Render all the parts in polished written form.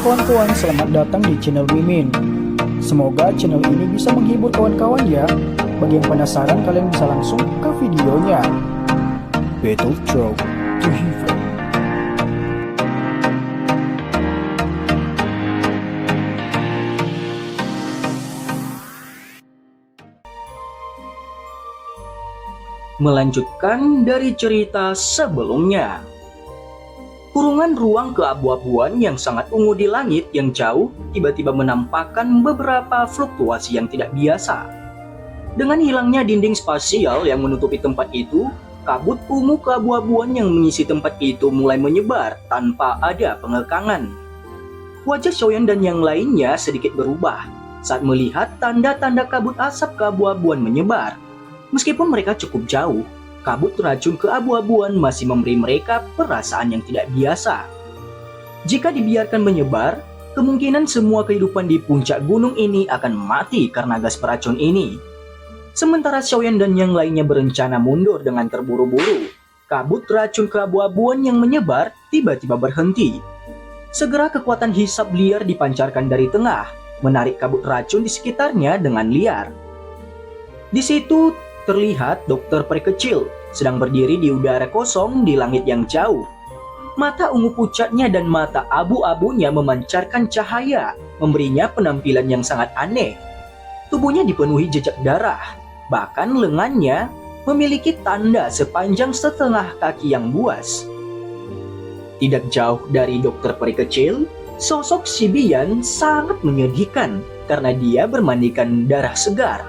kawan-kawan, selamat datang di channel Mimin. Semoga channel ini bisa menghibur kawan-kawan ya. Bagi yang penasaran, kalian bisa langsung ke videonya. Battle Throw to Heaven. Melanjutkan dari cerita sebelumnya. Kurungan ruang keabu-abuan yang sangat ungu di langit yang jauh tiba-tiba menampakkan beberapa fluktuasi yang tidak biasa. Dengan hilangnya dinding spasial yang menutupi tempat itu, kabut ungu keabu-abuan yang mengisi tempat itu mulai menyebar tanpa ada pengekangan. Wajah Xiaoyan dan yang lainnya sedikit berubah saat melihat tanda-tanda kabut asap keabu-abuan menyebar. Meskipun mereka cukup jauh, kabut racun keabu-abuan masih memberi mereka perasaan yang tidak biasa. Jika dibiarkan menyebar, kemungkinan semua kehidupan di puncak gunung ini akan mati karena gas beracun ini. Sementara Xiaoyan dan yang lainnya berencana mundur dengan terburu-buru, kabut racun keabu-abuan yang menyebar tiba-tiba berhenti. Segera kekuatan hisap liar dipancarkan dari tengah, menarik kabut racun di sekitarnya dengan liar. Di situ terlihat dokter peri kecil sedang berdiri di udara kosong di langit yang jauh. Mata ungu pucatnya dan mata abu-abunya memancarkan cahaya, memberinya penampilan yang sangat aneh. Tubuhnya dipenuhi jejak darah, bahkan lengannya memiliki tanda sepanjang setengah kaki yang buas. Tidak jauh dari dokter peri kecil, sosok Si Bian sangat menyedihkan karena dia bermandikan darah segar.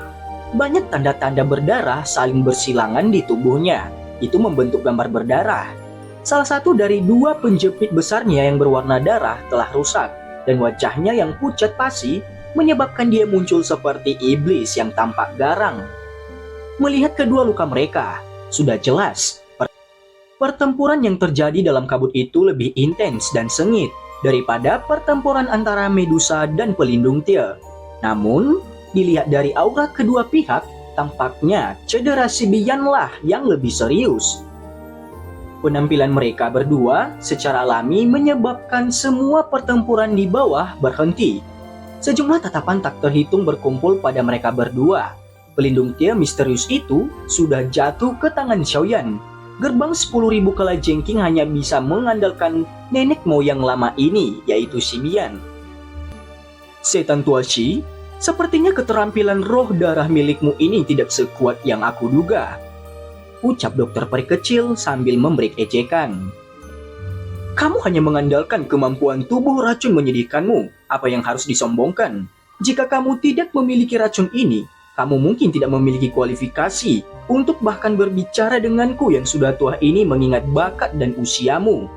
Banyak tanda-tanda berdarah saling bersilangan di tubuhnya. Itu membentuk gambar berdarah. Salah satu dari dua penjepit besarnya yang berwarna darah telah rusak, dan wajahnya yang pucat pasi menyebabkan dia muncul seperti iblis yang tampak garang. Melihat kedua luka mereka, sudah jelas pertempuran yang terjadi dalam kabut itu lebih intens dan sengit daripada pertempuran antara Medusa dan pelindung Tia. Namun, dilihat dari aura kedua pihak, tampaknya cedera Si Bian lah yang lebih serius. Penampilan mereka berdua secara alami menyebabkan semua pertempuran di bawah berhenti. Sejumlah tatapan tak terhitung berkumpul pada mereka berdua. Pelindung Tia misterius itu sudah jatuh ke tangan Xiaoyan. Gerbang 10.000 kalajengking hanya bisa mengandalkan nenek moyang lama ini, yaitu Si Bian. Setan tua Shi, sepertinya keterampilan roh darah milikmu ini tidak sekuat yang aku duga, ucap dokter peri kecil sambil memberi ejekan. Kamu hanya mengandalkan kemampuan tubuh racun menyedihkanmu. Apa yang harus disombongkan? Jika kamu tidak memiliki racun ini, kamu mungkin tidak memiliki kualifikasi untuk bahkan berbicara denganku yang sudah tua ini mengingat bakat dan usiamu.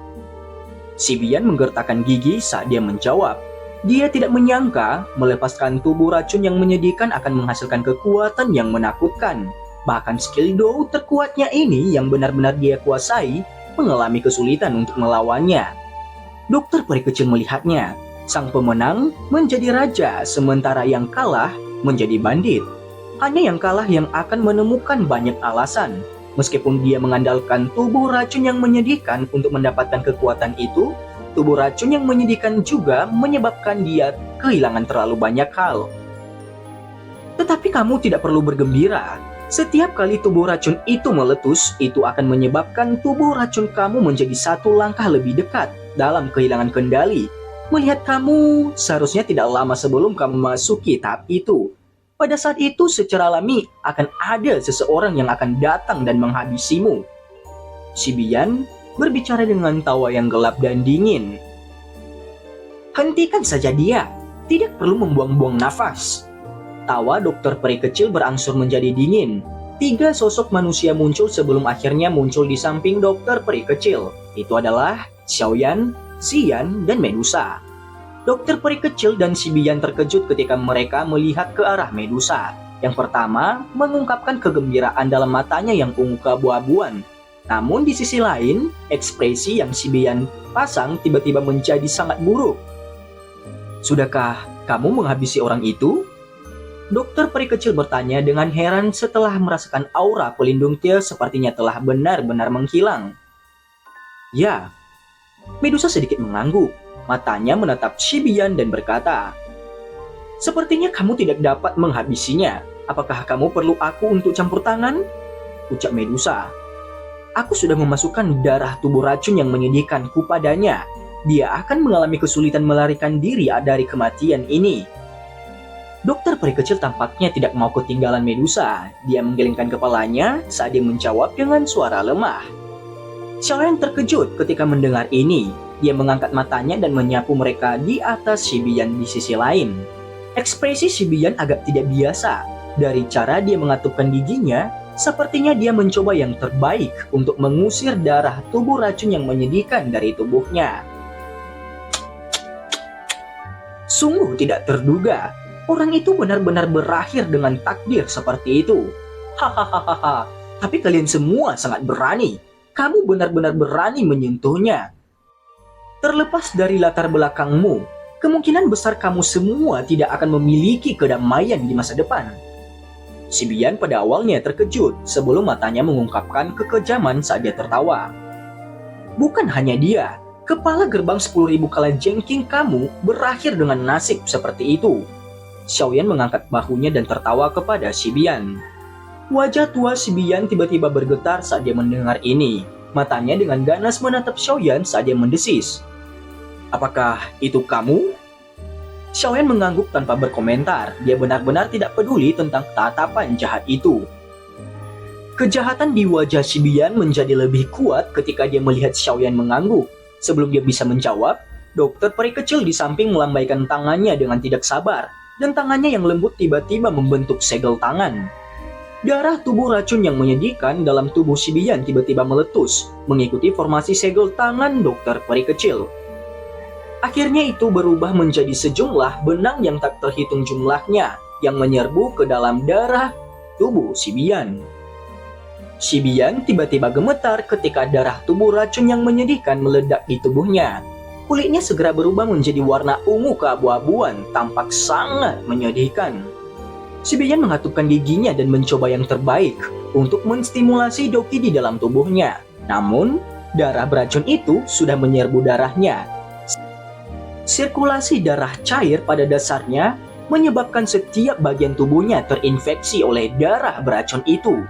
Si Bian menggertakkan gigi saat dia menjawab. Dia tidak menyangka melepaskan tubuh racun yang menyedihkan akan menghasilkan kekuatan yang menakutkan. Bahkan skill Do terkuatnya ini yang benar-benar dia kuasai mengalami kesulitan untuk melawannya. Dokter peri kecil melihatnya. Sang pemenang menjadi raja, sementara yang kalah menjadi bandit. Hanya yang kalah yang akan menemukan banyak alasan. Meskipun dia mengandalkan tubuh racun yang menyedihkan untuk mendapatkan kekuatan itu, tubuh racun yang menyedihkan juga menyebabkan dia kehilangan terlalu banyak hal. Tetapi kamu tidak perlu bergembira. Setiap kali tubuh racun itu meletus, itu akan menyebabkan tubuh racun kamu menjadi satu langkah lebih dekat dalam kehilangan kendali. Melihat kamu, seharusnya tidak lama sebelum kamu memasuki tahap itu. Pada saat itu secara alami akan ada seseorang yang akan datang dan menghabisimu. Si Bian berbicara dengan tawa yang gelap dan dingin. Hentikan saja dia, tidak perlu membuang-buang nafas. Tawa dokter peri kecil berangsur menjadi dingin. 3 sosok manusia muncul sebelum akhirnya muncul di samping dokter peri kecil. Itu adalah Xiaoyan, Xian, dan Medusa. Dokter peri kecil dan Si Bian terkejut ketika mereka melihat ke arah Medusa. Yang pertama, mengungkapkan kegembiraan dalam matanya yang ungu keabu-abuan. Namun di sisi lain, ekspresi yang Si Bian pasang tiba-tiba menjadi sangat buruk. Sudahkah kamu menghabisi orang itu? Dokter peri kecil bertanya dengan heran setelah merasakan aura pelindung Tia sepertinya telah benar-benar menghilang. Ya, Medusa sedikit mengangguk. Matanya menatap Shibian dan berkata, "Sepertinya kamu tidak dapat menghabisinya. Apakah kamu perlu aku untuk campur tangan?" Ucap Medusa. "Aku sudah memasukkan darah tubuh racun yang menyedihkanku padanya. Dia akan mengalami kesulitan melarikan diri dari kematian ini." Dokter peri kecil tampaknya tidak mau ketinggalan Medusa. Dia menggelengkan kepalanya saat dia menjawab dengan suara lemah. Xiaoyan terkejut ketika mendengar ini. Dia mengangkat matanya dan menyapu mereka di atas Shibian di sisi lain. Ekspresi Shibian agak tidak biasa. Dari cara dia mengatupkan giginya, sepertinya dia mencoba yang terbaik untuk mengusir darah tubuh racun yang menyedihkan dari tubuhnya. Sungguh tidak terduga. Orang itu benar-benar berakhir dengan takdir seperti itu. Hahaha, tapi kalian semua sangat berani. Kamu benar-benar berani menyentuhnya. Terlepas dari latar belakangmu, kemungkinan besar kamu semua tidak akan memiliki kedamaian di masa depan. Shibian pada awalnya terkejut sebelum matanya mengungkapkan kekejaman saat dia tertawa. Bukan hanya dia, kepala gerbang 10.000 kalajengking kamu berakhir dengan nasib seperti itu. Xiaoyan mengangkat bahunya dan tertawa kepada Shibian. Wajah tua Shibian tiba-tiba bergetar saat dia mendengar ini. Matanya dengan ganas menatap Xiaoyan saat dia mendesis. "Apakah itu kamu?" Xiaoyan mengangguk tanpa berkomentar. Dia benar-benar tidak peduli tentang tatapan jahat itu. Kejahatan di wajah Shibian menjadi lebih kuat ketika dia melihat Xiaoyan mengangguk. Sebelum dia bisa menjawab, dokter peri kecil di samping melambaikan tangannya dengan tidak sabar. Dan tangannya yang lembut tiba-tiba membentuk segel tangan. Darah tubuh racun yang menyedihkan dalam tubuh Shibian tiba-tiba meletus, mengikuti formasi segel tangan dokter peri kecil. Akhirnya itu berubah menjadi sejumlah benang yang tak terhitung jumlahnya, yang menyerbu ke dalam darah tubuh Shibian. Shibian tiba-tiba gemetar ketika darah tubuh racun yang menyedihkan meledak di tubuhnya. Kulitnya segera berubah menjadi warna ungu keabu-abuan, tampak sangat menyedihkan. Shibian mengatupkan giginya dan mencoba yang terbaik untuk menstimulasi Doki di dalam tubuhnya. Namun, darah beracun itu sudah menyerbu darahnya. Sirkulasi darah cair pada dasarnya menyebabkan setiap bagian tubuhnya terinfeksi oleh darah beracun itu.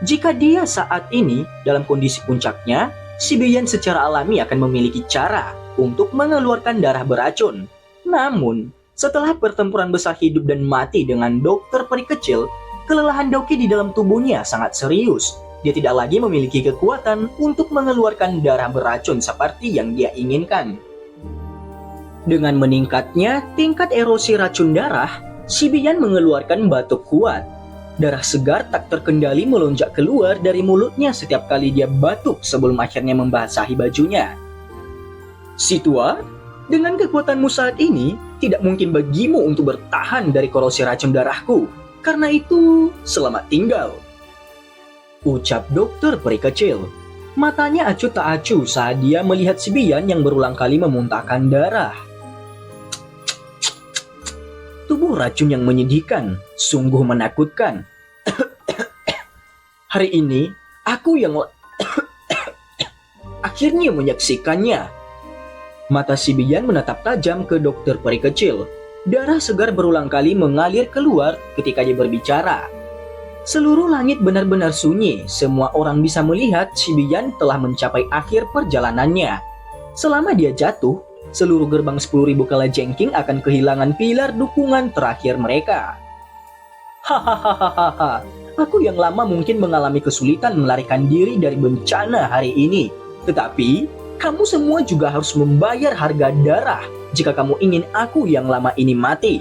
Jika dia saat ini dalam kondisi puncaknya, Shibian secara alami akan memiliki cara untuk mengeluarkan darah beracun. Namun, setelah pertempuran besar hidup dan mati dengan dokter peri kecil, kelelahan Doki di dalam tubuhnya sangat serius. Dia tidak lagi memiliki kekuatan untuk mengeluarkan darah beracun seperti yang dia inginkan. Dengan meningkatnya tingkat erosi racun darah, Shibian mengeluarkan batuk kuat. Darah segar tak terkendali melonjak keluar dari mulutnya setiap kali dia batuk sebelum akhirnya membasahi bajunya. "Si tua, dengan kekuatanmu saat ini, tidak mungkin bagimu untuk bertahan dari korosi racun darahku. Karena itu, selamat tinggal," ucap dokter peri kecil. Matanya acuh tak acuh saat dia melihat Shibian yang berulang kali memuntahkan darah. Tubuh racun yang menyedihkan, sungguh menakutkan. Hari ini, aku yang akhirnya menyaksikannya. Mata Shibian menatap tajam ke dokter peri kecil. Darah segar berulang kali mengalir keluar ketika dia berbicara. Seluruh langit benar-benar sunyi. Semua orang bisa melihat Shibian telah mencapai akhir perjalanannya. Selama dia jatuh, seluruh gerbang 10.000 kalajengking akan kehilangan pilar dukungan terakhir mereka. Hahaha, aku yang lama mungkin mengalami kesulitan melarikan diri dari bencana hari ini. Tetapi, kamu semua juga harus membayar harga darah jika kamu ingin aku yang lama ini mati.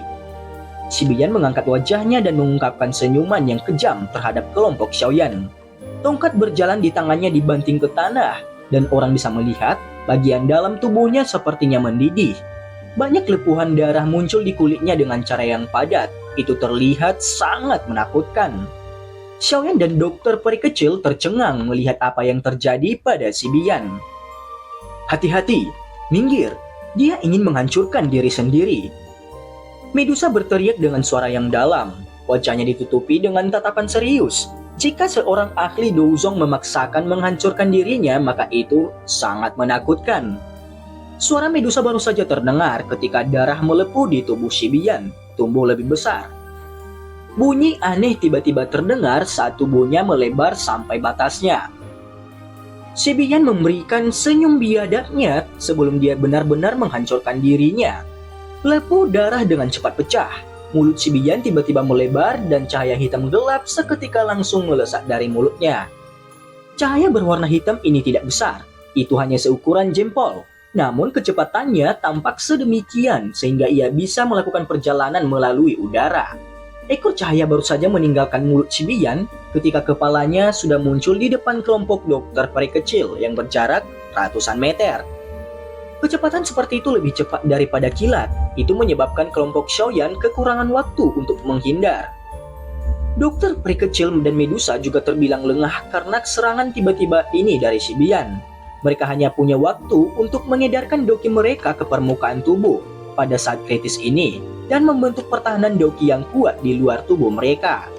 Shibian mengangkat wajahnya dan mengungkapkan senyuman yang kejam terhadap kelompok Xiaoyan. Tongkat berjalan di tangannya dibanting ke tanah, dan orang bisa melihat bagian dalam tubuhnya sepertinya mendidih. Banyak lepuhan darah muncul di kulitnya dengan cara yang padat. Itu terlihat sangat menakutkan. Xiaoyan dan dokter peri kecil tercengang melihat apa yang terjadi pada Shibian. Hati-hati, minggir, dia ingin menghancurkan diri sendiri. Medusa berteriak dengan suara yang dalam, wajahnya ditutupi dengan tatapan serius. Jika seorang ahli Douzong memaksakan menghancurkan dirinya, maka itu sangat menakutkan. Suara Medusa baru saja terdengar ketika darah melepuh di tubuh Shibian tumbuh lebih besar. Bunyi aneh tiba-tiba terdengar saat tubuhnya melebar sampai batasnya. Shibian memberikan senyum biadabnya sebelum dia benar-benar menghancurkan dirinya. Lepuh darah dengan cepat pecah. Mulut Shibian tiba-tiba melebar dan cahaya hitam gelap seketika langsung melesat dari mulutnya. Cahaya berwarna hitam ini tidak besar, itu hanya seukuran jempol. Namun kecepatannya tampak sedemikian sehingga ia bisa melakukan perjalanan melalui udara. Ekor cahaya baru saja meninggalkan mulut Shibian ketika kepalanya sudah muncul di depan kelompok dokter peri kecil yang berjarak ratusan meter. Kecepatan seperti itu lebih cepat daripada kilat. Itu menyebabkan kelompok Xiaoyan kekurangan waktu untuk menghindar. Dokter peri kecil dan Medusa juga terbilang lengah karena serangan tiba-tiba ini dari Shibian. Mereka hanya punya waktu untuk mengedarkan doki mereka ke permukaan tubuh pada saat kritis ini dan membentuk pertahanan doki yang kuat di luar tubuh mereka.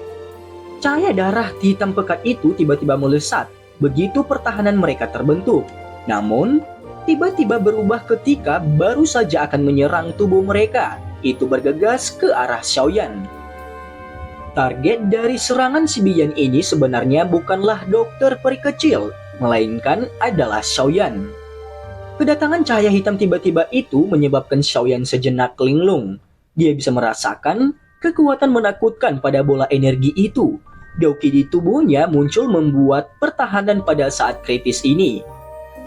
Cahaya darah hitam pekat itu tiba-tiba melesat begitu pertahanan mereka terbentuk. Namun, tiba-tiba berubah ketika baru saja akan menyerang tubuh mereka. Itu bergegas ke arah Xiaoyan. Target dari serangan Shibian ini sebenarnya bukanlah dokter peri kecil, melainkan adalah Xiaoyan. Kedatangan cahaya hitam tiba-tiba itu menyebabkan Xiaoyan sejenak linglung. Dia bisa merasakan kekuatan menakutkan pada bola energi itu. Doki di tubuhnya muncul membuat pertahanan pada saat kritis ini.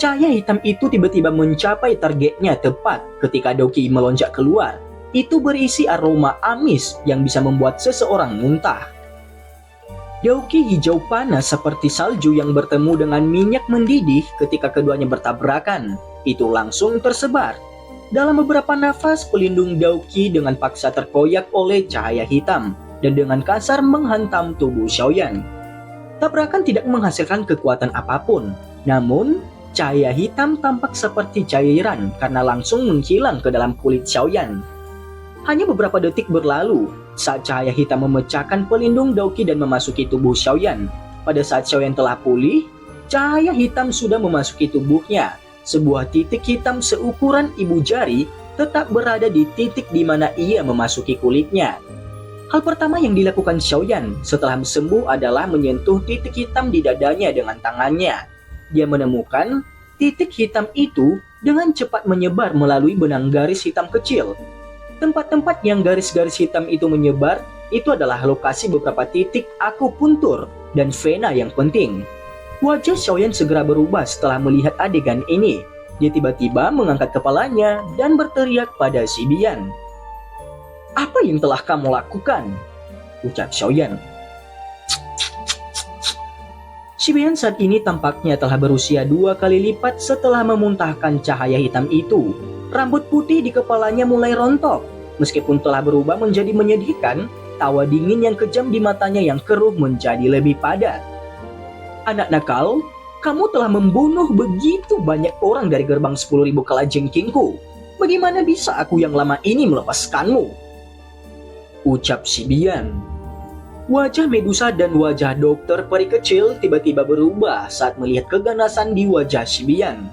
Cahaya hitam itu tiba-tiba mencapai targetnya tepat ketika Doki melonjak keluar. Itu berisi aroma amis yang bisa membuat seseorang muntah. Doki hijau panas seperti salju yang bertemu dengan minyak mendidih ketika keduanya bertabrakan. Itu langsung tersebar. Dalam beberapa nafas, pelindung Doki dengan paksa terkoyak oleh cahaya hitam dan dengan kasar menghantam tubuh Xiaoyan. Tabrakan tidak menghasilkan kekuatan apapun, namun cahaya hitam tampak seperti cairan karena langsung menghilang ke dalam kulit Xiaoyan. Hanya beberapa detik berlalu saat cahaya hitam memecahkan pelindung Doki dan memasuki tubuh Xiaoyan. Pada saat Xiaoyan telah pulih, cahaya hitam sudah memasuki tubuhnya. Sebuah titik hitam seukuran ibu jari tetap berada di titik di mana ia memasuki kulitnya. Hal pertama yang dilakukan Xiaoyan setelah sembuh adalah menyentuh titik hitam di dadanya dengan tangannya. Dia menemukan titik hitam itu dengan cepat menyebar melalui benang garis hitam kecil. Tempat-tempat yang garis-garis hitam itu menyebar, itu adalah lokasi beberapa titik akupuntur dan vena yang penting. Wajah Xiaoyan segera berubah setelah melihat adegan ini. Dia tiba-tiba mengangkat kepalanya dan berteriak pada Shibian. "Apa yang telah kamu lakukan?" ucap Xiaoyan. Shibian saat ini tampaknya telah berusia 2 kali lipat setelah memuntahkan cahaya hitam itu. Rambut putih di kepalanya mulai rontok. Meskipun telah berubah menjadi menyedihkan, tawa dingin yang kejam di matanya yang keruh menjadi lebih padat. "Anak nakal, kamu telah membunuh begitu banyak orang dari gerbang 10.000 kalajengkingku. Bagaimana bisa aku yang lama ini melepaskanmu?" ucap Shibian. Wajah Medusa dan wajah dokter peri kecil tiba-tiba berubah saat melihat keganasan di wajah Shibian.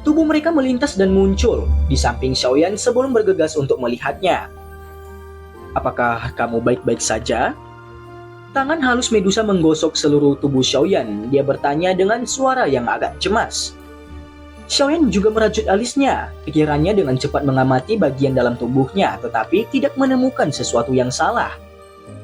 Tubuh mereka melintas dan muncul di samping Xiaoyan sebelum bergegas untuk melihatnya. "Apakah kamu baik-baik saja?" Tangan halus Medusa menggosok seluruh tubuh Xiaoyan. Dia bertanya dengan suara yang agak cemas. Xiaoyan juga merajut alisnya. Pikirannya dengan cepat mengamati bagian dalam tubuhnya, tetapi tidak menemukan sesuatu yang salah.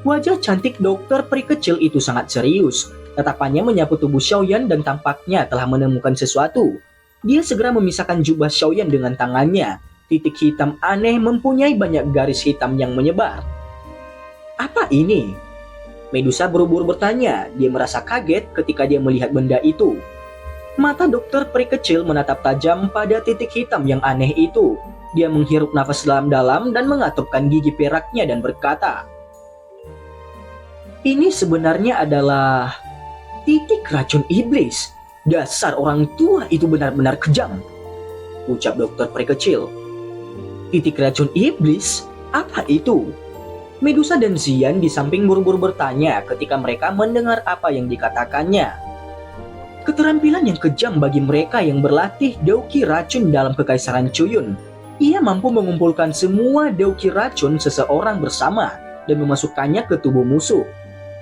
Wajah cantik dokter peri kecil itu sangat serius. Tatapannya menyapu tubuh Xiaoyan dan tampaknya telah menemukan sesuatu. Dia segera memisahkan jubah Xiaoyan dengan tangannya. Titik hitam aneh mempunyai banyak garis hitam yang menyebar. "Apa ini?" Medusa buru-buru bertanya. Dia merasa kaget ketika dia melihat benda itu. Mata dokter peri kecil menatap tajam pada titik hitam yang aneh itu. Dia menghirup nafas dalam-dalam dan mengatupkan gigi peraknya dan berkata, "Ini sebenarnya adalah titik racun iblis. Dasar orang tua itu benar-benar kejam," ucap dokter peri kecil. "Titik racun iblis? Apa itu?" Medusa dan Xian di samping buru-buru bertanya ketika mereka mendengar apa yang dikatakannya. Keterampilan yang kejam bagi mereka yang berlatih Deuki racun dalam Kekaisaran Chuyun. Ia mampu mengumpulkan semua Deuki racun seseorang bersama dan memasukkannya ke tubuh musuh.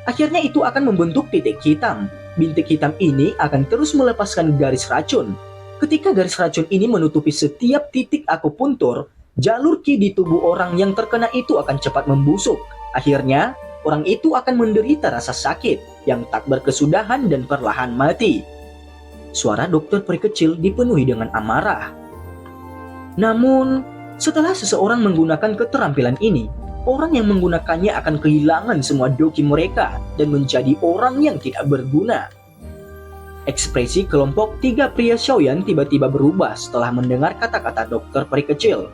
Akhirnya itu akan membentuk titik hitam. Bintik hitam ini akan terus melepaskan garis racun. Ketika garis racun ini menutupi setiap titik akupuntur, jalur ki di tubuh orang yang terkena itu akan cepat membusuk. Akhirnya, orang itu akan menderita rasa sakit yang tak berkesudahan dan perlahan mati. Suara dokter peri kecil dipenuhi dengan amarah. Namun, setelah seseorang menggunakan keterampilan ini, orang yang menggunakannya akan kehilangan semua doki mereka dan menjadi orang yang tidak berguna. Ekspresi kelompok 3 pria Shaoyan tiba-tiba berubah setelah mendengar kata-kata dokter peri kecil.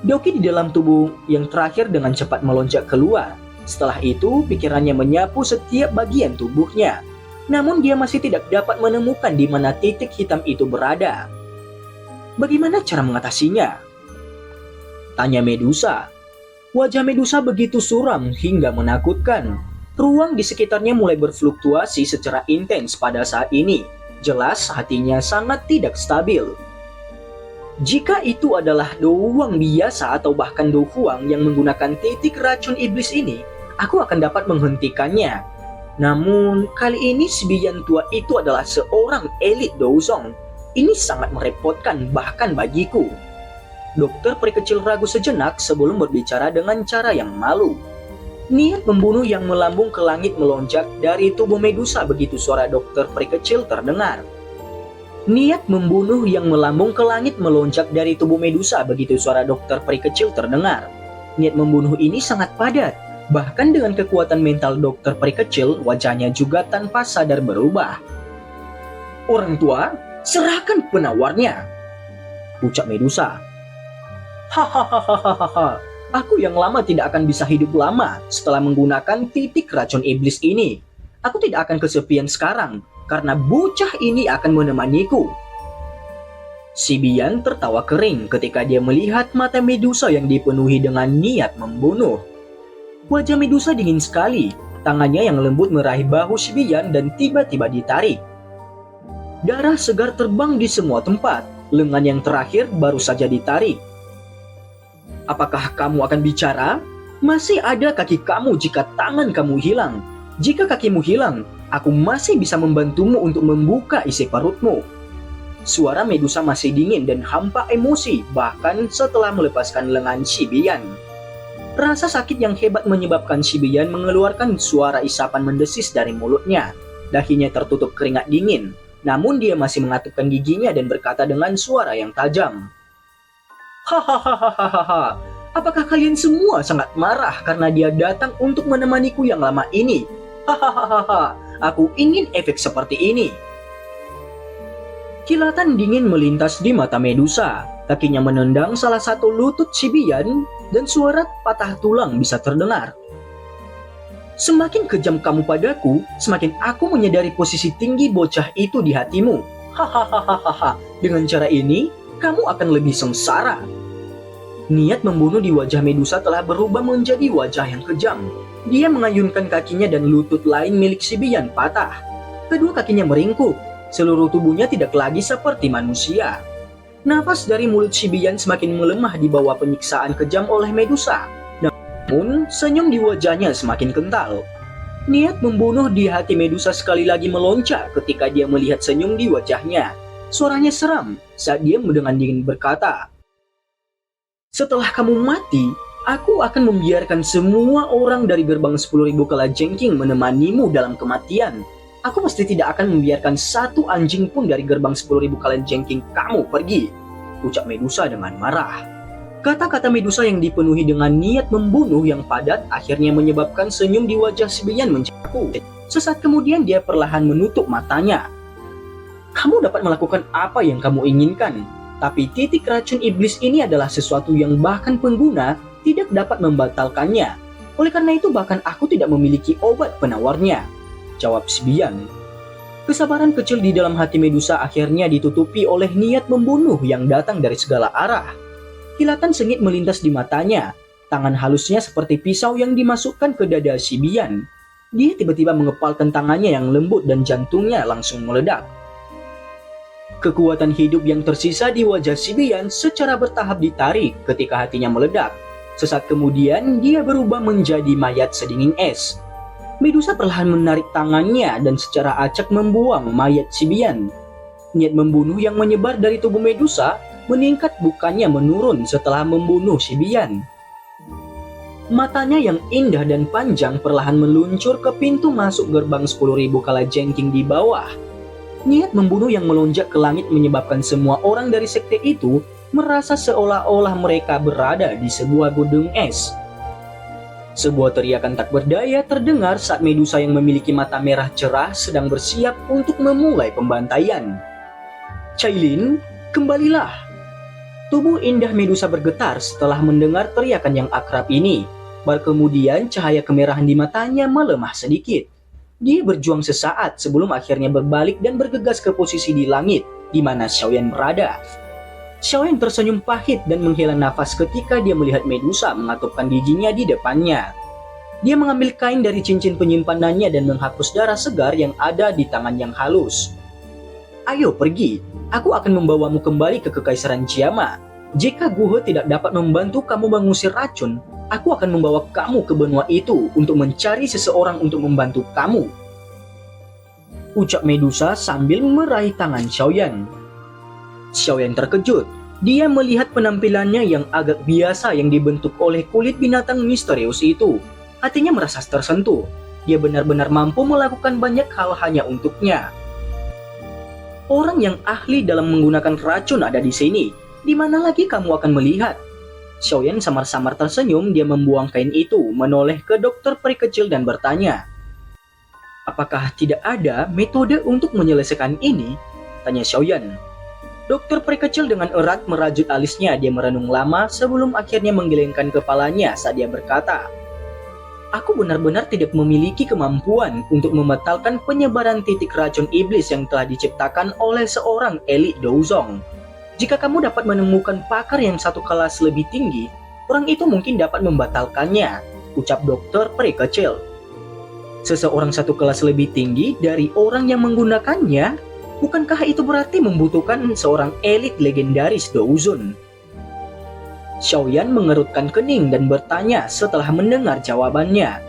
Doki di dalam tubuh yang terakhir dengan cepat melonjak keluar. Setelah itu, pikirannya menyapu setiap bagian tubuhnya. Namun dia masih tidak dapat menemukan di mana titik hitam itu berada. Bagaimana cara mengatasinya? Tanya Medusa. Wajah Medusa begitu suram hingga menakutkan. Ruang di sekitarnya mulai berfluktuasi secara intens pada saat ini. Jelas hatinya sangat tidak stabil. Jika itu adalah Do Huang biasa atau bahkan Do Huang yang menggunakan titik racun iblis ini, aku akan dapat menghentikannya. Namun, kali ini si biyan tua itu adalah seorang elit Douzong. Ini sangat merepotkan bahkan bagiku. Dokter peri kecil ragu sejenak sebelum berbicara dengan cara yang malu. Niat membunuh yang melambung ke langit melonjak dari tubuh Medusa begitu suara dokter peri kecil terdengar. Niat membunuh yang melambung ke langit melonjak dari tubuh Medusa begitu suara dokter peri kecil terdengar. Niat membunuh ini sangat padat. Bahkan dengan kekuatan mental dokter peri kecil, wajahnya juga tanpa sadar berubah. Orang tua, serahkan penawarnya, ucap Medusa. Hahaha, aku yang lama tidak akan bisa hidup lama setelah menggunakan titik racun iblis ini. Aku tidak akan kesepian sekarang, karena bocah ini akan menemaniku. Si biyan tertawa kering ketika dia melihat mata Medusa yang dipenuhi dengan niat membunuh. Wajah Medusa dingin sekali, tangannya yang lembut meraih bahu si biyan dan tiba-tiba ditarik. Darah segar terbang di semua tempat, lengan yang terakhir baru saja ditarik. Apakah kamu akan bicara? Masih ada kaki kamu jika tangan kamu hilang. Jika kakimu hilang, aku masih bisa membantumu untuk membuka isi perutmu. Suara Medusa masih dingin dan hampa emosi bahkan setelah melepaskan lengan si biyan. Rasa sakit yang hebat menyebabkan si biyan mengeluarkan suara isapan mendesis dari mulutnya. Dahinya tertutup keringat dingin, namun dia masih mengatupkan giginya dan berkata dengan suara yang tajam. Hahaha, apakah kalian semua sangat marah karena dia datang untuk menemaniku yang lama ini? Hahaha, aku ingin efek seperti ini. Kilatan dingin melintas di mata Medusa. Kakinya menendang salah satu lutut si biyan dan suara patah tulang bisa terdengar. Semakin kejam kamu padaku, semakin aku menyadari posisi tinggi bocah itu di hatimu. Hahaha, dengan cara ini, kamu akan lebih sengsara. Niat membunuh di wajah Medusa telah berubah menjadi wajah yang kejam. Dia mengayunkan kakinya dan lutut lain milik si biyan patah. Kedua kakinya meringkuk. Seluruh tubuhnya tidak lagi seperti manusia. Nafas dari mulut si biyan semakin melemah di bawah penyiksaan kejam oleh Medusa. Namun, senyum di wajahnya semakin kental. Niat membunuh di hati Medusa sekali lagi melonjak ketika dia melihat senyum di wajahnya. Suaranya seram saat dia dengan dingin berkata, "Setelah kamu mati, aku akan membiarkan semua orang dari gerbang 10.000 kalajengking menemanimu dalam kematian. Aku pasti tidak akan membiarkan satu anjing pun dari gerbang 10.000 kalajengking kamu pergi," ucap Medusa dengan marah. Kata-kata Medusa yang dipenuhi dengan niat membunuh yang padat akhirnya menyebabkan senyum di wajah si biyan mencapu. Sesaat kemudian dia perlahan menutup matanya. Kamu dapat melakukan apa yang kamu inginkan, tapi titik racun iblis ini adalah sesuatu yang bahkan pengguna tidak dapat membatalkannya. Oleh karena itu bahkan aku tidak memiliki obat penawarnya, jawab si biyan. Kesabaran kecil di dalam hati Medusa akhirnya ditutupi oleh niat membunuh yang datang dari segala arah. Kilatan sengit melintas di matanya, tangan halusnya seperti pisau yang dimasukkan ke dada si biyan. Dia tiba-tiba mengepalkan tangannya yang lembut dan jantungnya langsung meledak. Kekuatan hidup yang tersisa di wajah si Bian secara bertahap ditarik ketika hatinya meledak. Sesaat kemudian, dia berubah menjadi mayat sedingin es. Medusa perlahan menarik tangannya dan secara acak membuang mayat si Bian. Niat membunuh yang menyebar dari tubuh Medusa meningkat bukannya menurun setelah membunuh si Bian. Matanya yang indah dan panjang perlahan meluncur ke pintu masuk gerbang 10.000 kalajengking di bawah. Niat membunuh yang melonjak ke langit menyebabkan semua orang dari sekte itu merasa seolah-olah mereka berada di sebuah gunung es. Sebuah teriakan tak berdaya terdengar saat Medusa yang memiliki mata merah cerah sedang bersiap untuk memulai pembantaian. Cailin, kembalilah. Tubuh indah Medusa bergetar setelah mendengar teriakan yang akrab ini. Kemudian cahaya kemerahan di matanya melemah sedikit. Dia berjuang sesaat sebelum akhirnya berbalik dan bergegas ke posisi di langit, di mana Xiaoyan berada. Xiaoyan tersenyum pahit dan menghela nafas ketika dia melihat Medusa mengatupkan giginya di depannya. Dia mengambil kain dari cincin penyimpanannya dan menghapus darah segar yang ada di tangan yang halus. Ayo pergi, aku akan membawamu kembali ke Kekaisaran Jiama. Jika Guhe tidak dapat membantu kamu mengusir racun, aku akan membawa kamu ke benua itu untuk mencari seseorang untuk membantu kamu. Ucap Medusa sambil meraih tangan Xiaoyan. Xiaoyan terkejut. Dia melihat penampilannya yang agak biasa yang dibentuk oleh kulit binatang misterius itu. Hatinya merasa tersentuh. Dia benar-benar mampu melakukan banyak hal hanya untuknya. Orang yang ahli dalam menggunakan racun ada di sini. Di mana lagi kamu akan melihat? Xiaoyan samar-samar tersenyum. Dia membuang kain itu, menoleh ke dokter peri kecil dan bertanya, "Apakah tidak ada metode untuk menyelesaikan ini?" tanya Xiaoyan. Dokter peri kecil dengan erat merajut alisnya. Dia merenung lama sebelum akhirnya menggelengkan kepalanya saat dia berkata, "Aku benar-benar tidak memiliki kemampuan untuk membatalkan penyebaran titik racun iblis yang telah diciptakan oleh seorang elit Douzong. Jika kamu dapat menemukan pakar yang satu kelas lebih tinggi, orang itu mungkin dapat membatalkannya," ucap dokter peri kecil. Seseorang satu kelas lebih tinggi dari orang yang menggunakannya? Bukankah itu berarti membutuhkan seorang elit legendaris Douzon? Xiaoyan mengerutkan kening dan bertanya setelah mendengar jawabannya.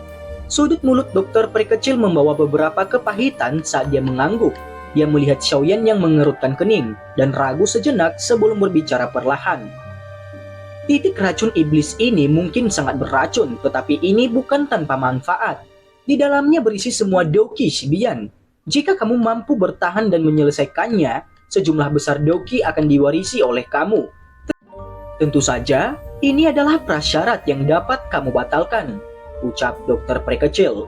Sudut mulut dokter peri kecil membawa beberapa kepahitan saat dia mengangguk. Dia melihat Xiaoyan yang mengerutkan kening dan ragu sejenak sebelum berbicara perlahan. Titik racun iblis ini mungkin sangat beracun, tetapi ini bukan tanpa manfaat. Di dalamnya berisi semua Doqi Shibian. Jika kamu mampu bertahan dan menyelesaikannya, sejumlah besar Doqi akan diwarisi oleh kamu. Tentu saja, ini adalah prasyarat yang dapat kamu batalkan, ucap dokter peri kecil.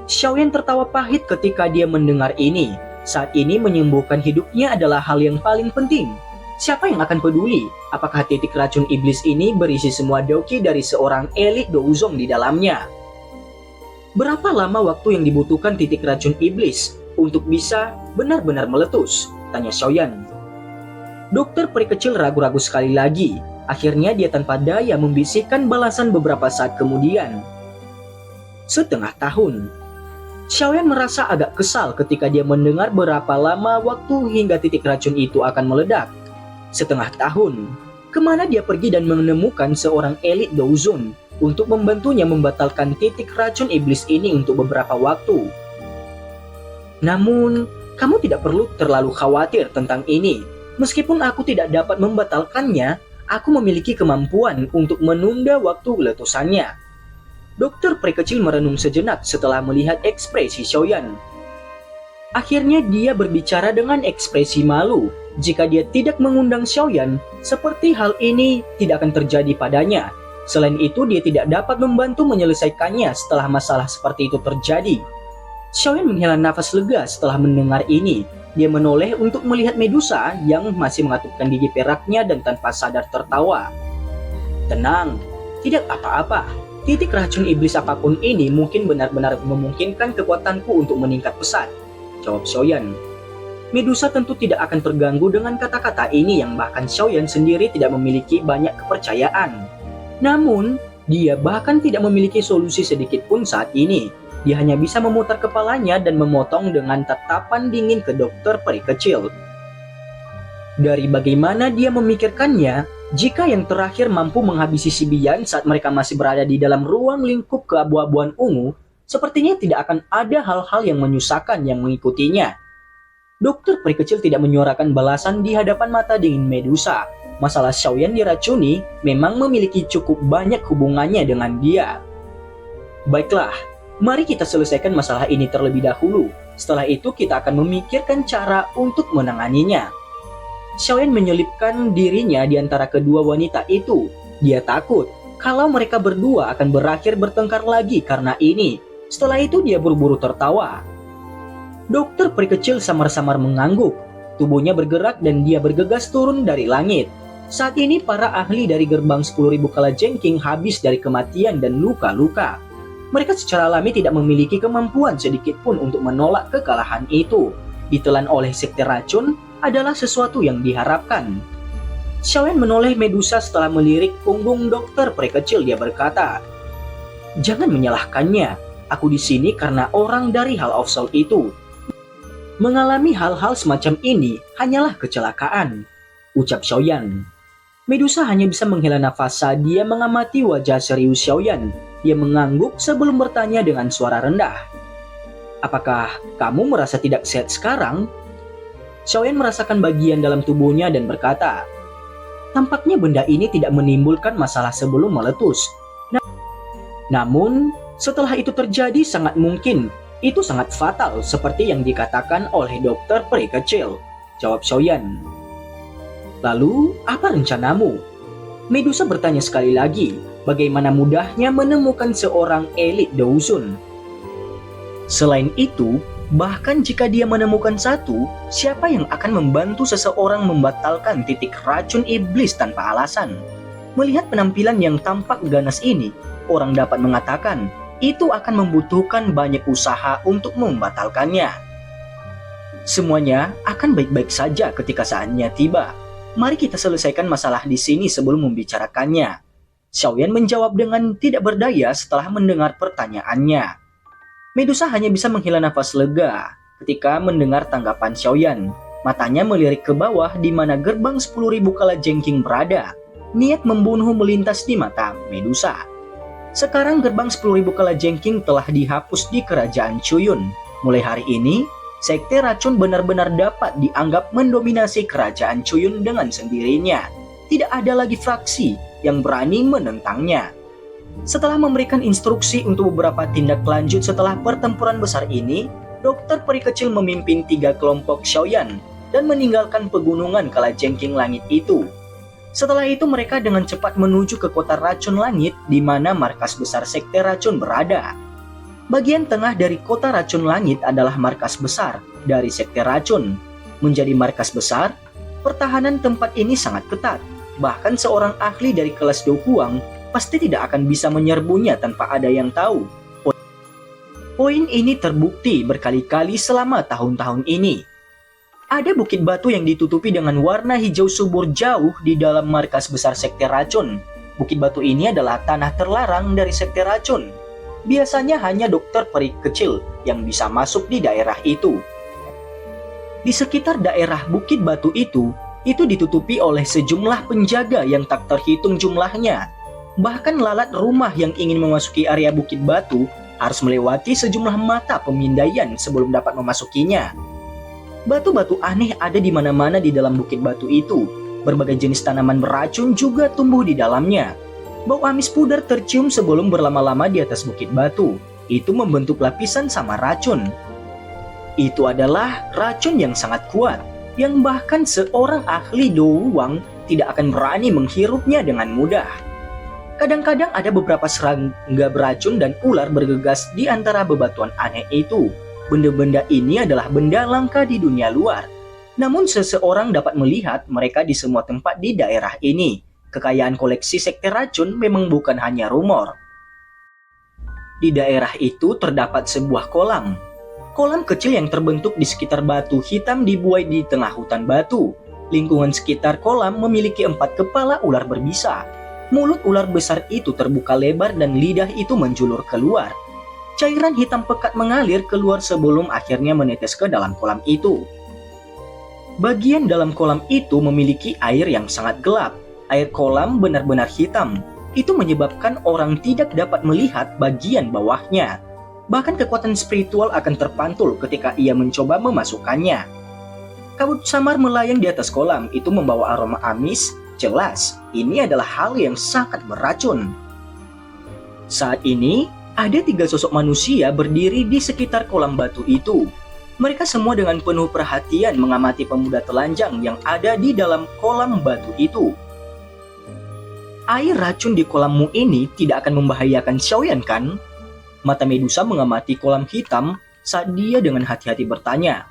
Xiaoyan tertawa pahit ketika dia mendengar ini. Saat ini menyembuhkan hidupnya adalah hal yang paling penting. Siapa yang akan peduli apakah titik racun iblis ini berisi semua Doqi dari seorang elit Douzong di dalamnya? Berapa lama waktu yang dibutuhkan titik racun iblis untuk bisa benar-benar meletus? Tanya Xiaoyan. Dokter peri kecil ragu-ragu sekali lagi. Akhirnya dia tanpa daya membisikkan balasan beberapa saat kemudian. 1/2 tahun. Xiaoyan merasa agak kesal ketika dia mendengar berapa lama waktu hingga titik racun itu akan meledak. 1/2 tahun. Kemana dia pergi dan menemukan seorang elit Douzon untuk membantunya membatalkan titik racun iblis ini untuk beberapa waktu? Namun, kamu tidak perlu terlalu khawatir tentang ini. Meskipun aku tidak dapat membatalkannya, aku memiliki kemampuan untuk menunda waktu letusannya. Dokter peri kecil merenung sejenak setelah melihat ekspresi Xiaoyan. Akhirnya dia berbicara dengan ekspresi malu. Jika dia tidak mengundang Xiaoyan, seperti hal ini tidak akan terjadi padanya. Selain itu, dia tidak dapat membantu menyelesaikannya setelah masalah seperti itu terjadi. Xiaoyan menghela nafas lega setelah mendengar ini. Dia menoleh untuk melihat Medusa yang masih mengatupkan gigi peraknya dan tanpa sadar tertawa. "Tenang, tidak apa-apa. Titik racun iblis apapun ini mungkin benar-benar memungkinkan kekuatanku untuk meningkat pesat," jawab Xiaoyan. Medusa tentu tidak akan terganggu dengan kata-kata ini yang bahkan Xiaoyan sendiri tidak memiliki banyak kepercayaan. Namun, dia bahkan tidak memiliki solusi sedikit pun saat ini. Dia hanya bisa memutar kepalanya dan memotong dengan tatapan dingin ke dokter peri kecil. Dari bagaimana dia memikirkannya, jika yang terakhir mampu menghabisi si Bian saat mereka masih berada di dalam ruang lingkup keabu-abuan ungu, sepertinya tidak akan ada hal-hal yang menyusahkan yang mengikutinya. Dokter peri kecil tidak menyuarakan balasan di hadapan mata dingin Medusa. Masalah Xiaoyan diracuni memang memiliki cukup banyak hubungannya dengan dia. Baiklah, mari kita selesaikan masalah ini terlebih dahulu. Setelah itu kita akan memikirkan cara untuk menanganinya. Xiaoyan menyelipkan dirinya di antara kedua wanita itu. Dia takut kalau mereka berdua akan berakhir bertengkar lagi karena ini. Setelah itu dia buru-buru tertawa. Dokter peri kecil samar-samar mengangguk. Tubuhnya bergerak dan dia bergegas turun dari langit. Saat ini para ahli dari gerbang 10.000 kalajengking habis dari kematian dan luka-luka. Mereka secara alami tidak memiliki kemampuan sedikit pun untuk menolak kekalahan itu. Ditelan oleh sekte racun adalah sesuatu yang diharapkan. Xiaoyan menoleh Medusa setelah melirik punggung dokter peri kecil. Dia berkata, "Jangan menyalahkannya. Aku di sini karena orang dari Hall of Soul itu. Mengalami hal-hal semacam ini hanyalah kecelakaan," ucap Xiaoyan. Medusa hanya bisa menghela nafas saat dia mengamati wajah serius Xiaoyan. Dia mengangguk sebelum bertanya dengan suara rendah, "Apakah kamu merasa tidak sehat sekarang?" Xiaoyan merasakan bagian dalam tubuhnya dan berkata, "Tampaknya benda ini tidak menimbulkan masalah sebelum meletus. Namun, setelah itu terjadi sangat mungkin itu sangat fatal seperti yang dikatakan oleh dokter peri kecil," jawab Xiaoyan. "Lalu, apa rencanamu?" Medusa bertanya sekali lagi, bagaimana mudahnya menemukan seorang elit Douzun. Selain itu, bahkan jika dia menemukan satu, siapa yang akan membantu seseorang membatalkan titik racun iblis tanpa alasan? Melihat penampilan yang tampak ganas ini, orang dapat mengatakan itu akan membutuhkan banyak usaha untuk membatalkannya. Semuanya akan baik-baik saja ketika saatnya tiba. Mari kita selesaikan masalah di sini sebelum membicarakannya. Xiaoyan menjawab dengan tidak berdaya setelah mendengar pertanyaannya. Medusa hanya bisa menghela nafas lega ketika mendengar tanggapan Xiaoyan. Matanya melirik ke bawah di mana gerbang 10.000 kalajengking berada. Niat membunuh melintas di mata Medusa. Sekarang gerbang 10.000 kalajengking telah dihapus di kerajaan Chuyun. Mulai hari ini, sekte racun benar-benar dapat dianggap mendominasi kerajaan Chuyun dengan sendirinya. Tidak ada lagi fraksi yang berani menentangnya. Setelah memberikan instruksi untuk beberapa tindak lanjut setelah pertempuran besar ini, dokter peri kecil memimpin 3 kelompok Xiaoyan dan meninggalkan pegunungan kalajengking langit itu. Setelah itu mereka dengan cepat menuju ke kota racun langit di mana markas besar sekte racun berada. Bagian tengah dari kota racun langit adalah markas besar dari sekte racun. Menjadi markas besar, pertahanan tempat ini sangat ketat. Bahkan seorang ahli dari kelas Do Huang pasti tidak akan bisa menyerbunya tanpa ada yang tahu. Poin ini terbukti berkali-kali selama tahun-tahun ini. Ada bukit batu yang ditutupi dengan warna hijau subur jauh di dalam markas besar sekte racun. Bukit batu ini adalah tanah terlarang dari sekte racun. Biasanya hanya dokter peri kecil yang bisa masuk di daerah itu. Di sekitar daerah bukit batu itu ditutupi oleh sejumlah penjaga yang tak terhitung jumlahnya. Bahkan lalat rumah yang ingin memasuki area bukit batu harus melewati sejumlah mata pemindaian sebelum dapat memasukinya. Batu-batu aneh ada di mana-mana di dalam bukit batu itu. Berbagai jenis tanaman beracun juga tumbuh di dalamnya. Bau amis pudar tercium sebelum berlama-lama di atas bukit batu. Itu membentuk lapisan sama racun. Itu adalah racun yang sangat kuat, yang bahkan seorang ahli Do Huang tidak akan berani menghirupnya dengan mudah. Kadang-kadang ada beberapa serangga beracun dan ular bergegas di antara bebatuan aneh itu. Benda-benda ini adalah benda langka di dunia luar. Namun seseorang dapat melihat mereka di semua tempat di daerah ini. Kekayaan koleksi sekte racun memang bukan hanya rumor. Di daerah itu terdapat sebuah kolam. Kolam kecil yang terbentuk di sekitar batu hitam dibuai di tengah hutan batu. Lingkungan sekitar kolam memiliki 4 kepala ular berbisa. Mulut ular besar itu terbuka lebar dan lidah itu menjulur keluar. Cairan hitam pekat mengalir keluar sebelum akhirnya menetes ke dalam kolam itu. Bagian dalam kolam itu memiliki air yang sangat gelap. Air kolam benar-benar hitam. Itu menyebabkan orang tidak dapat melihat bagian bawahnya. Bahkan kekuatan spiritual akan terpantul ketika ia mencoba memasukkannya. Kabut samar melayang di atas kolam itu membawa aroma amis. Jelas, ini adalah hal yang sangat beracun. Saat ini, ada 3 sosok manusia berdiri di sekitar kolam batu itu. Mereka semua dengan penuh perhatian mengamati pemuda telanjang yang ada di dalam kolam batu itu. Air racun di kolammu ini tidak akan membahayakan Xiaoyan kan? Mata Medusa mengamati kolam hitam saat dia dengan hati-hati bertanya.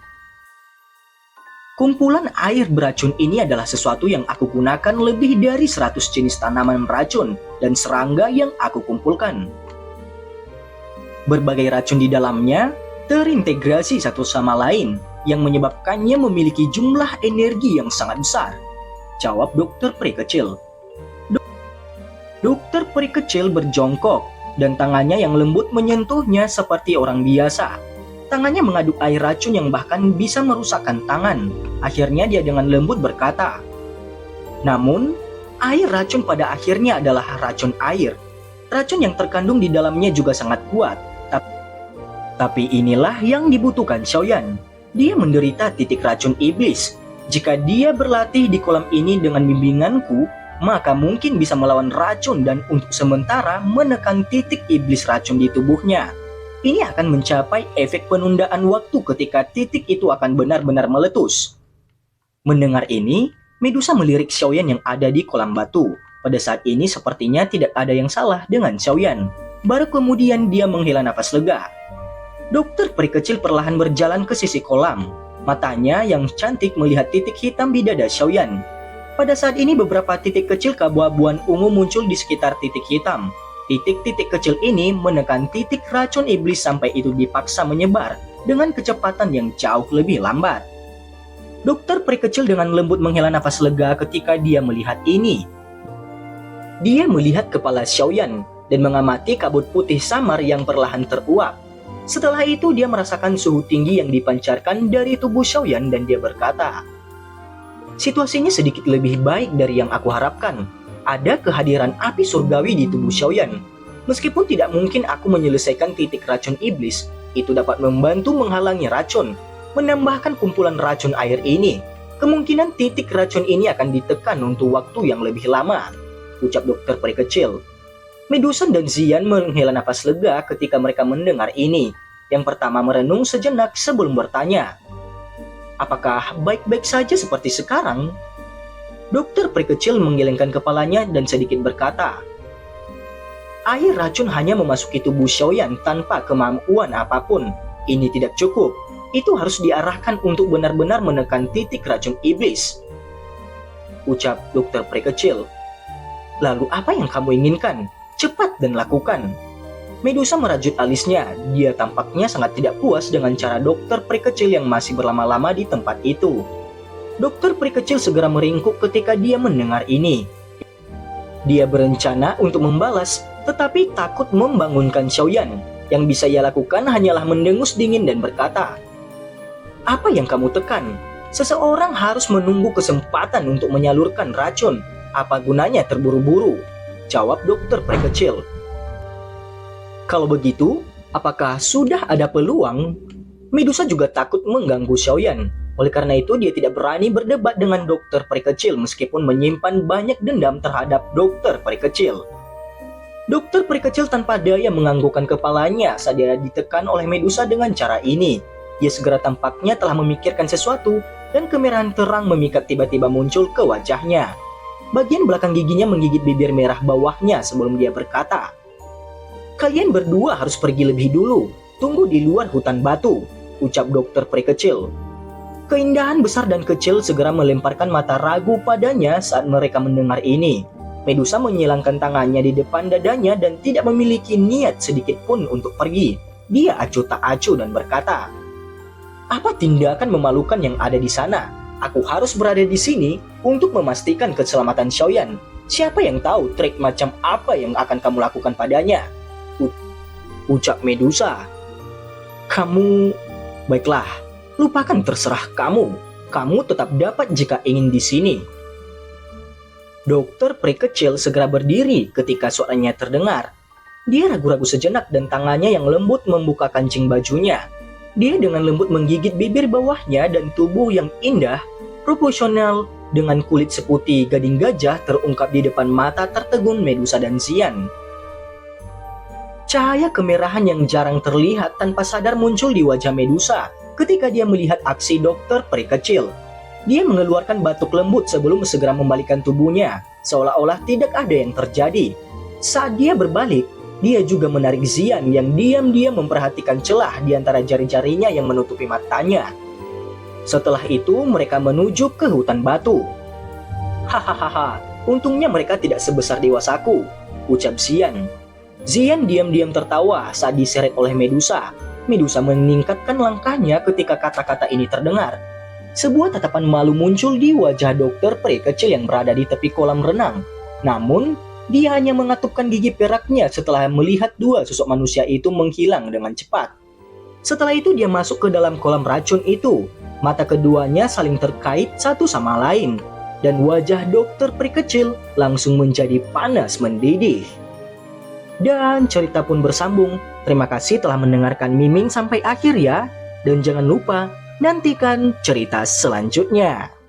Kumpulan air beracun ini adalah sesuatu yang aku gunakan lebih dari 100 jenis tanaman racun dan serangga yang aku kumpulkan. Berbagai racun di dalamnya terintegrasi satu sama lain yang menyebabkannya memiliki jumlah energi yang sangat besar. Jawab dokter peri kecil. Dokter peri kecil berjongkok dan tangannya yang lembut menyentuhnya seperti orang biasa. Tangannya mengaduk air racun yang bahkan bisa merusakkan tangan. Akhirnya dia dengan lembut berkata, namun, air racun pada akhirnya adalah racun air. Racun yang terkandung di dalamnya juga sangat kuat. Tapi inilah yang dibutuhkan Xiaoyan. Dia menderita titik racun iblis. Jika dia berlatih di kolam ini dengan bimbinganku, maka mungkin bisa melawan racun dan untuk sementara menekan titik iblis racun di tubuhnya. Ini akan mencapai efek penundaan waktu ketika titik itu akan benar-benar meletus. Mendengar ini, Medusa melirik Xiaoyan yang ada di kolam batu. Pada saat ini sepertinya tidak ada yang salah dengan Xiaoyan. Baru kemudian dia menghela nafas lega. Dokter peri kecil perlahan berjalan ke sisi kolam. Matanya yang cantik melihat titik hitam di dada Xiaoyan. Pada saat ini beberapa titik kecil keabu-abuan ungu muncul di sekitar titik hitam. Titik-titik kecil ini menekan titik racun iblis sampai itu dipaksa menyebar dengan kecepatan yang jauh lebih lambat. Dokter peri kecil dengan lembut menghela nafas lega ketika dia melihat ini. Dia melihat kepala Xiaoyan dan mengamati kabut putih samar yang perlahan teruap. Setelah itu dia merasakan suhu tinggi yang dipancarkan dari tubuh Xiaoyan dan dia berkata, situasinya sedikit lebih baik dari yang aku harapkan. Ada kehadiran api surgawi di tubuh Xiaoyan. Meskipun tidak mungkin aku menyelesaikan titik racun iblis, itu dapat membantu menghalangi racun. Menambahkan kumpulan racun air ini, kemungkinan titik racun ini akan ditekan untuk waktu yang lebih lama, ucap dokter peri kecil. Medusa dan Xian menghela nafas lega ketika mereka mendengar ini. Yang pertama merenung sejenak sebelum bertanya, apakah baik-baik saja seperti sekarang? Dokter peri kecil menggelengkan kepalanya dan sedikit berkata, air racun hanya memasuki tubuh Xiaoyan tanpa kemampuan apapun. Ini tidak cukup. Itu harus diarahkan untuk benar-benar menekan titik racun iblis, ucap dokter peri kecil. Lalu apa yang kamu inginkan? Cepat dan lakukan. Medusa merajut alisnya. Dia tampaknya sangat tidak puas dengan cara dokter peri kecil yang masih berlama-lama di tempat itu. Dokter peri kecil segera meringkuk ketika dia mendengar ini. Dia berencana untuk membalas, tetapi takut membangunkan Xiaoyan. Yang bisa ia lakukan hanyalah mendengus dingin dan berkata, apa yang kamu tekan? Seseorang harus menunggu kesempatan untuk menyalurkan racun. Apa gunanya terburu-buru? Jawab dokter peri kecil. Kalau begitu, apakah sudah ada peluang? Medusa juga takut mengganggu Xiaoyan. Oleh karena itu, dia tidak berani berdebat dengan dokter peri kecil meskipun menyimpan banyak dendam terhadap dokter peri kecil. Dokter peri kecil tanpa daya menganggukkan kepalanya saat dia ditekan oleh Medusa dengan cara ini. Dia segera tampaknya telah memikirkan sesuatu dan kemerahan terang memikat tiba-tiba muncul ke wajahnya. Bagian belakang giginya menggigit bibir merah bawahnya sebelum dia berkata, kalian berdua harus pergi lebih dulu. Tunggu di luar hutan batu, ucap dokter peri kecil. Keindahan besar dan kecil segera melemparkan mata ragu padanya saat mereka mendengar ini. Medusa menyilangkan tangannya di depan dadanya dan tidak memiliki niat sedikit pun untuk pergi. Dia acuh tak acuh dan berkata, apa tindakan memalukan yang ada di sana? Aku harus berada di sini untuk memastikan keselamatan Xiaoyan. Siapa yang tahu trik macam apa yang akan kamu lakukan padanya? Ucap Medusa. Kamu... Baiklah, lupakan terserah kamu. Kamu tetap dapat jika ingin di sini. Dokter peri kecil segera berdiri ketika suaranya terdengar. Dia ragu-ragu sejenak dan tangannya yang lembut membuka kancing bajunya. Dia dengan lembut menggigit bibir bawahnya dan tubuh yang indah, proporsional dengan kulit seputih gading gajah terungkap di depan mata tertegun Medusa dan Xian. Cahaya kemerahan yang jarang terlihat tanpa sadar muncul di wajah Medusa ketika dia melihat aksi dokter peri kecil. Dia mengeluarkan batuk lembut sebelum segera membalikkan tubuhnya, seolah-olah tidak ada yang terjadi. Saat dia berbalik, dia juga menarik Xian yang diam-diam memperhatikan celah di antara jari-jarinya yang menutupi matanya. Setelah itu, mereka menuju ke hutan batu. Hahaha, untungnya mereka tidak sebesar dewasaku, ucap Xian. Xian diam-diam tertawa saat diseret oleh Medusa. Medusa meningkatkan langkahnya ketika kata-kata ini terdengar. Sebuah tatapan malu muncul di wajah dokter peri kecil yang berada di tepi kolam renang. Namun, dia hanya mengatupkan gigi peraknya setelah melihat dua sosok manusia itu menghilang dengan cepat. Setelah itu dia masuk ke dalam kolam racun itu. Mata keduanya saling terkait satu sama lain. Dan wajah dokter peri kecil langsung menjadi panas mendidih. Dan cerita pun bersambung. Terima kasih telah mendengarkan Miming sampai akhir ya. Dan jangan lupa nantikan cerita selanjutnya.